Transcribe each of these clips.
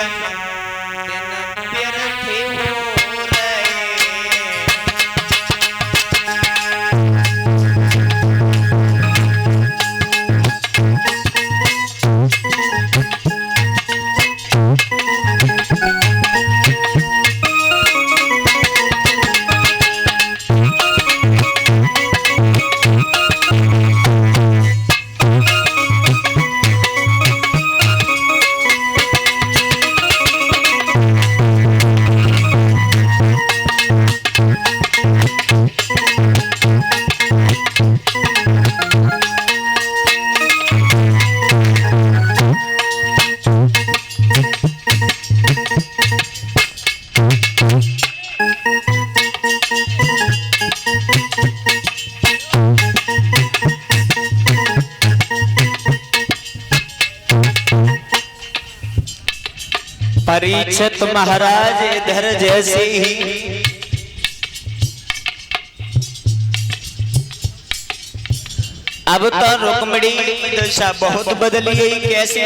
जीवन दिन व्यर्थ हो रहे। परीक्षित महाराज इधर जैसे ही अब तो रुक्मिणी की दशा बहुत बदली गई। कैसे?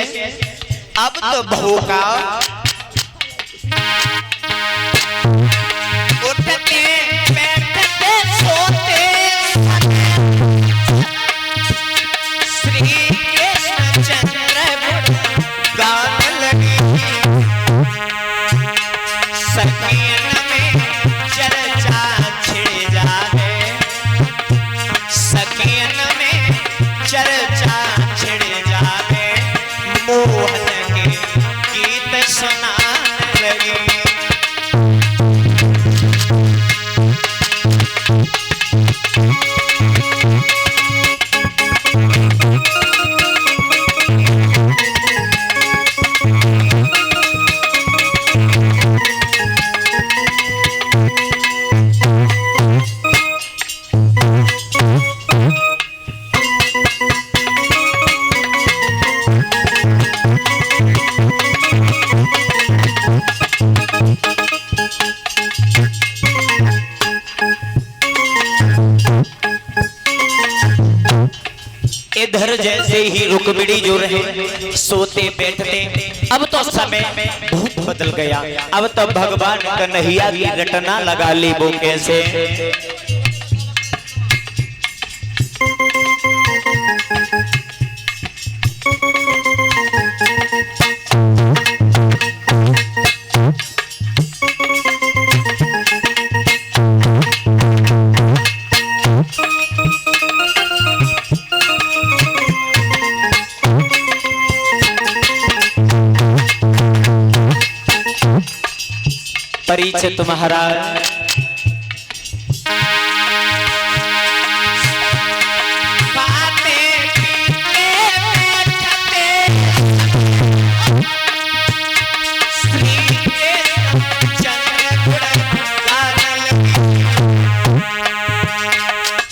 अब तो बहू का उठते बैठते सोते श्री कृष्ण चंद्र गान लगी। सखियन में चर्चा छिड़ जावे, सखियन में चर्चा छिड़ जावे, मोहन के गीत सुनाने लगी। इधर जैसे ही रुक्मिणी जो रहे सोते बैठते, अब तो समय बहुत बदल गया। अब तो भगवान कन्हैया की रटना लगा ली। वो कैसे? परीक्षित महाराज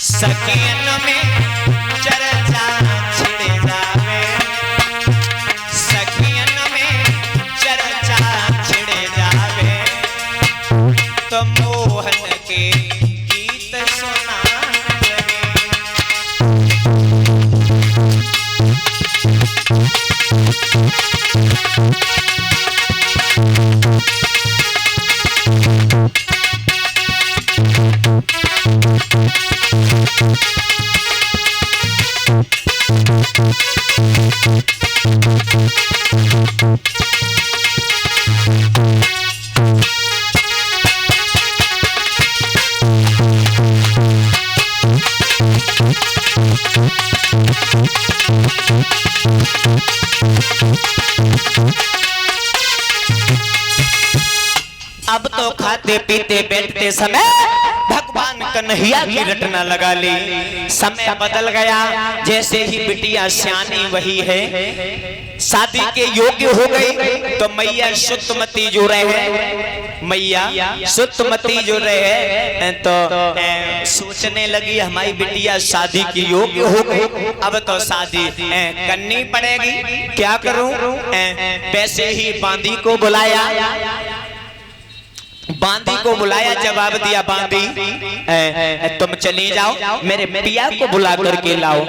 सखियन में चर्चा छिड़ जावे, सखियन में चर्चा छिड़ जावे, तो मोहन के गीत सुनाने लगे। अब तो खाते पीते बैठते समय भगवान कन्हैया की रटना लगा ली। समय बदल गया। जैसे ही बिटिया सियानी वही है, शादी के योग्य हो गई, तो मैया सुतमती जो रहे, मैया सुतमती जो रहे तो सोचने लगी हमारी बिटिया शादी की योग्य हो गई, अब तो शादी करनी पड़ेगी। क्या करूं? वैसे ही बांदी को बुलाया, बांदी को बुलाया, जवाब दिया बांदी तुम चली जाओ, मेरे पिया को बुला करके लाओ।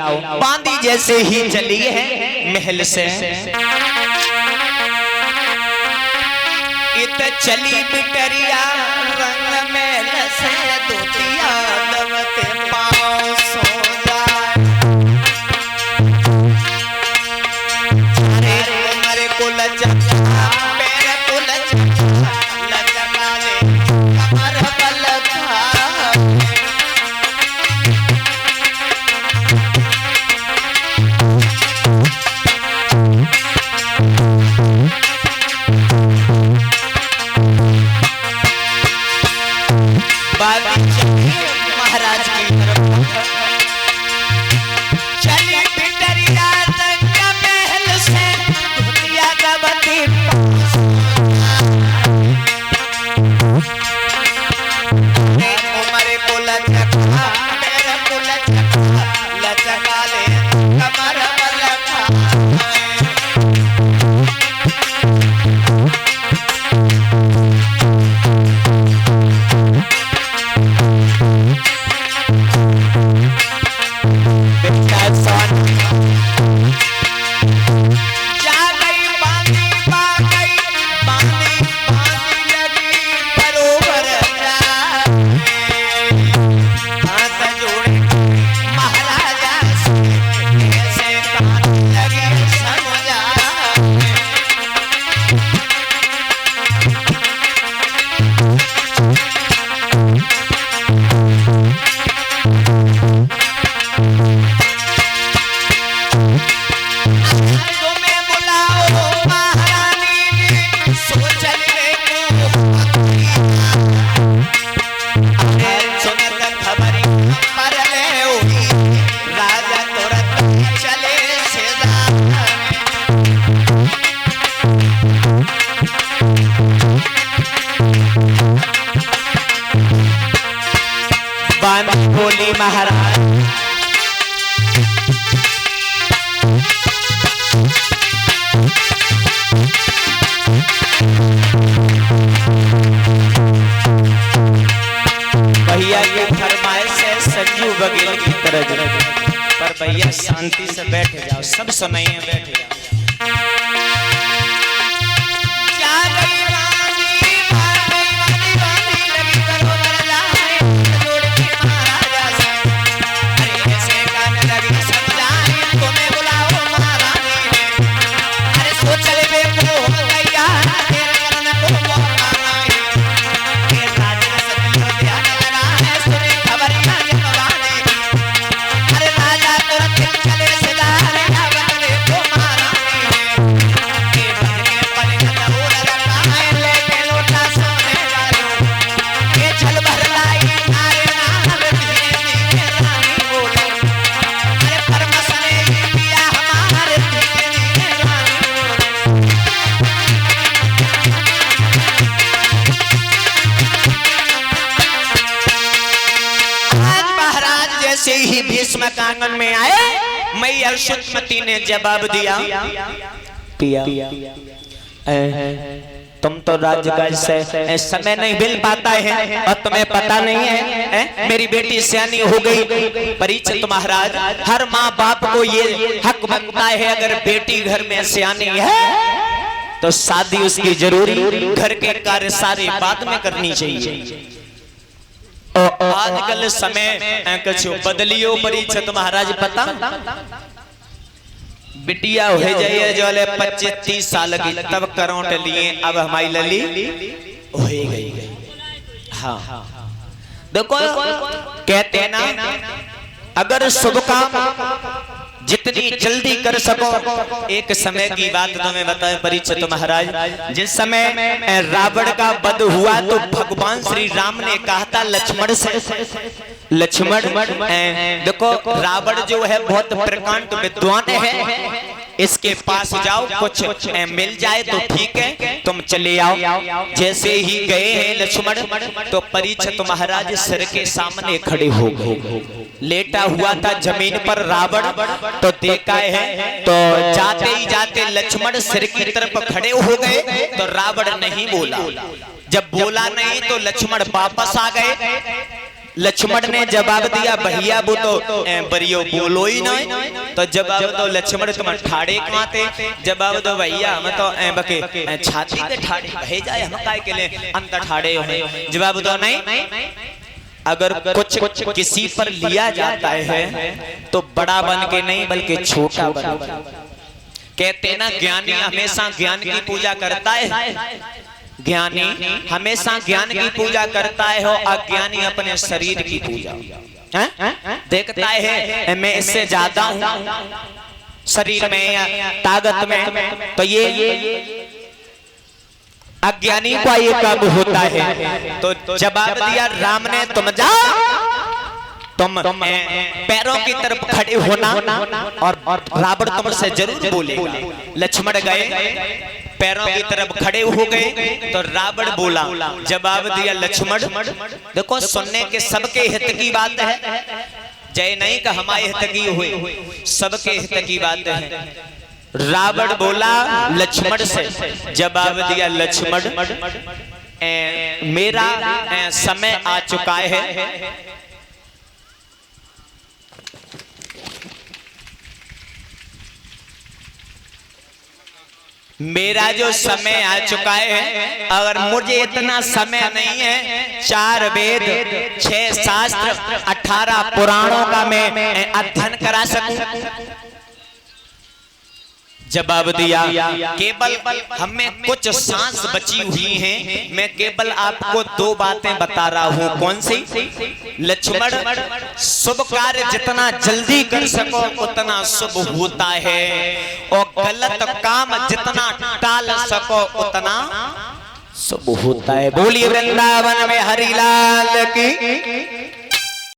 बांदी जैसे ही चली है महल से, तो चली बिटरिया रंग में लसे दुतिया दमते पाँव सो जाए। अरे मेरे को लचका मेरे को लचका ले कमर बल खा। महाराज की तरफ चली बिटरिया रंग महल से दुतिया दबती उमर को लचका मेरे को लचका ले कमर बल खा। बोली महाराज भैया की फरमाइश है संजू बघेल की तरह, पर भैया शांति से बैठ जाओ, सब सुनाइए, बैठ जाओ। जैसे ही भीष्म आंगन में आए, मैया सुतमती ने जवाब दिया, पिया तुम तो राज्य का समय नहीं मिल पाता है और तुम्हें पता नहीं है मेरी बेटी सियानी हो गई। परीक्षित महाराज, हर माँ बाप को ये हक बनता है, अगर बेटी घर में सियानी है तो शादी उसकी जरूरी, घर के कार्य सारे बाद में करनी चाहिए। आजकल समय कुछ बदलियो परीक्षित महाराज, पता बिटिया हो जाइए जो 25-30 साल की तब करौट लिए, अब हमारी लली हो गई। हाँ देखो कहते हैं ना, अगर शुभ काम जितनी जल्दी कर सको। एक समय की बात तुम्हें बताए परीक्षित महाराज, जिस समय रावण का वध हुआ तो भगवान श्री राम ने कहा था लक्ष्मण से, लक्ष्मण देखो रावण जो है बहुत प्रकांड विद्वान है, इसके पास जाओ, कुछ मिल जाए तो ठीक है, तुम चले आओ। जैसे ही गए हैं लक्ष्मण तो परीक्षित महाराज सिर के सामने खड़े हो गए। लेटा हुआ था जमीन पर रावण, तो देखा है तो जाते ही जाते लक्ष्मण सिर की तरफ खड़े हो गए तो रावण नहीं बोला। जब बोला नहीं तो लक्ष्मण वापस आ गए। लक्ष्मण ने जवाब दिया, भैया वो तो बरियो बोलो ही नहीं, तो जवाब दो लक्ष्मण तुम ठाड़े कमाते, जवाब दो भैया हम तो बके छाती के ठाड़े भे जाए हम काय के लिए अंदर ठाड़े हो। जवाब दो नहीं, अगर कुछ किसी पर लिया जाता है तो बड़ा बन के नहीं बल्कि छोटा बन। कहते ना ज्ञानी हमेशा ज्ञान की पूजा करता है, ज्ञानी हमेशा ज्ञान की पूजा करता है और अज्ञानी अपने शरीर की पूजा देखता है मैं इससे ज्यादा हूं शरीर में या ताकत में। तो ये अज्ञानी का ये काम होता है। तो जवाब दिया राम ने तुम जाओ, तुम पैरों की तरफ खड़े होना और रावण तुमसे जरूर बोले। लक्ष्मण गए पैरों की तरफ खड़े हो गए तो रावण बोला, जवाब दिया लक्ष्मण देखो सुनने के सबके हित की बात है, जय नहीं का हमारे हित की हुई, सबके हित की बात है। रावण बोला लक्ष्मण से, जवाब दिया लक्ष्मण मेरा समय आ चुका है, मेरा जो समय आ चुका है। अगर मुझे इतना समय नहीं है 4 वेद 6 शास्त्र 18 पुराणों का मैं अध्ययन करा सकूं। जवाब दिया केवल हमें कुछ सांस बची हुई हैं, मैं केवल आपको 2 बातें बता रहा हूं। कौन सी? लक्ष्मण शुभ कार्य जितना जल्दी कर सको उतना शुभ होता है और गलत काम जितना टाल सको उतना शुभ होता है। बोलिए वृंदावन में हरिलाल की।